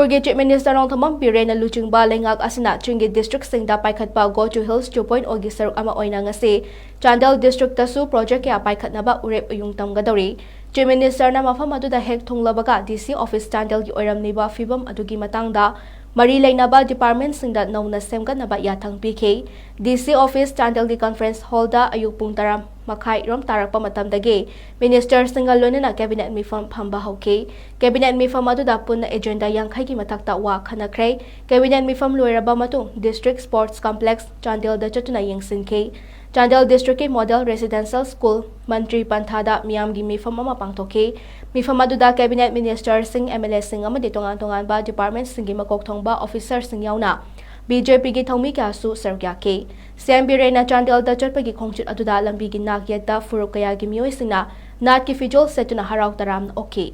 Manipurgi Chief Minister Nongthamam Biren Luchingba Lengak Asina Chingi District Singda Paikhatpa Go to Hills 2.0 Saruk Ama Oina Ngasi Chandel District Tasu Project Kaya Paikhatnaba Urep Uyung Tamgadori Chief Minister na mafam aduda hek thunglabaga DC Office Chandel gi oiramniba fibam adugi matangda Mari Lainaba Department Singda Nona Semganaba Yathang PK DC Office Chandel gi Conference Hall da ayuk pung taram Makai rom tarakpa matamdagi Minister Singal Lonena Cabinet Mifam Pamba Hoke Cabinet Mifam aduda punna agenda yangkai gi matakta wa khanakre Cabinet Mifam loiraba matung District Sports Complex Chandel da chatuna yengsinke Chandel District Model Residential School Mantri Panthada Miyamgi Mifam ama pangthoke Mifam aduda Cabinet Minister Sing MLA Sing amadi tongan ba Department Singi makokthong ba Officer Sing yauna BJP gi thongmi kya su sargya ke CM Birena Chandel da chatpagi khongchit aduda lambi gi nagyata furuk kaya gi mioi singna nat ki fijol setuna harau taram okay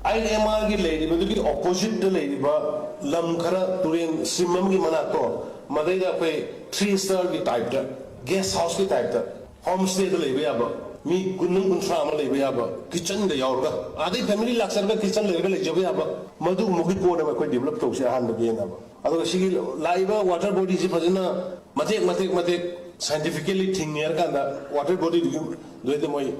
I am a lady, but the opposite the lady, but Lamkara Turin Simam Manato, Madeda pay 3-star typed, guest house typed, homestay the Labiaba, me Gunung family Labiaba, kitchen the Yorga. Are they family Laxarga kitchen level Javiaba? Madu Mugipo never quite developed to hand again. Otherwise, she live water bodies if Matek scientifically thing near Ganda, water body do the way.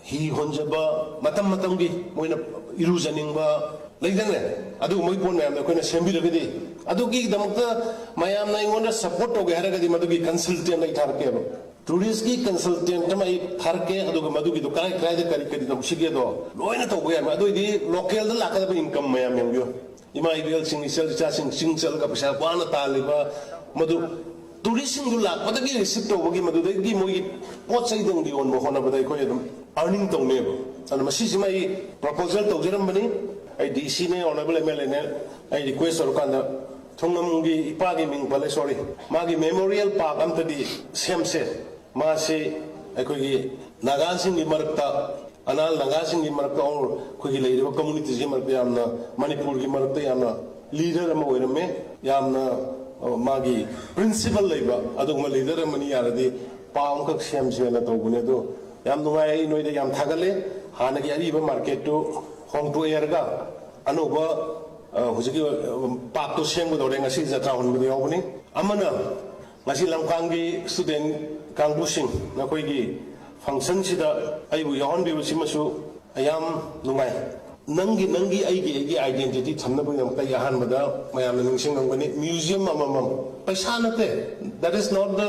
He honjaba matam matamgi moina illusioning ba leidane adu moi pon mayam na koina sembi lagadi adu gi damakta mayam na ingonda support to gehara gadi madugi consultant ai tharke ba tourist gi consultant mai tharke adu madugi do kai kai de kari kari dam sige do loina to boya adu di local da lakada ba income mayam yang yo ima ibel sing sel cha sing sel ka pesa kwana taliba madu tourist sing du lak padagi receipt to bogi madu de gi moi pot sai dang di on mo hona badai ko yedum earning to neighbor and Mrs. My proposal to Germany, I DC ne honorable MLN, I request or Kanda Tungamungi Ipagi Ming Pale, sorry, Magi Memorial Park under the same set, Masi, Equigi, Nagasing in Marta, Anal Nagasing in Marta, or Quigila, communities in Marpiana, Manipur Marpiana, leader Moirame, Yamna, Magi, principal labor, Aduma leader Maniaradi, Palm Shams and Togunedo. Yam Nungai no yam Tagale, Hanagi Ariba market to Hong to Erga, Anuba, Husiki Park to Shem with Orenga is a town with the opening. Amana, Masilam Kangi, student Kangushing, Nakoigi, function Sida, I will on be with Simasu, I am Nungai. Nangi Aigi identity, Tamabunam Kayahan Mada, my am museum amam. Pasanate, that is not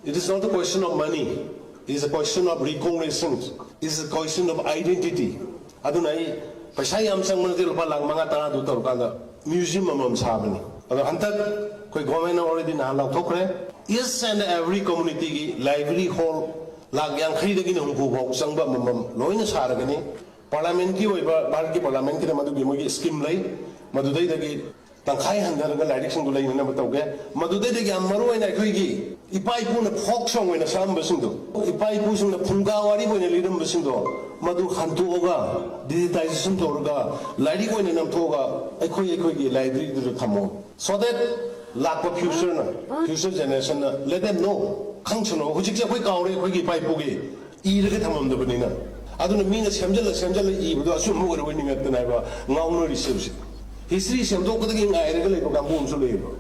it is not a question of money. It is a question of recognition. It is a question of identity. Adunai, Pasayam Sangatil Palang Mangata do Torkanda, museum among Sabani. Other Hunter, Quigomena already Nala Tokre. Yes, and every community library hall, like Yang Hidagin Hugo, Sangba Mamam, Loina Saragani, Parliament, Barki Parliament, Madubi scheme lay, Madudai the gate. Tangkai handaraga direction to lay in number toge, Madude de Yamaru and Akwigi. Ipai pun a folk song when a sam basindo. Ipai pushing the Pungawari when a little basindo. Madu Hantoga, digitization toga, Lady when an Amtoga, Equigi library to the Tamo. So that lack of future generation, let them know. Functional, which is a quick hour, Quigi Paipugi, either get among the banana. I don't mean a Samjala Eve, do assume more winning at the Nava, now no receives it. History is a talking I regulate Gambun to labor.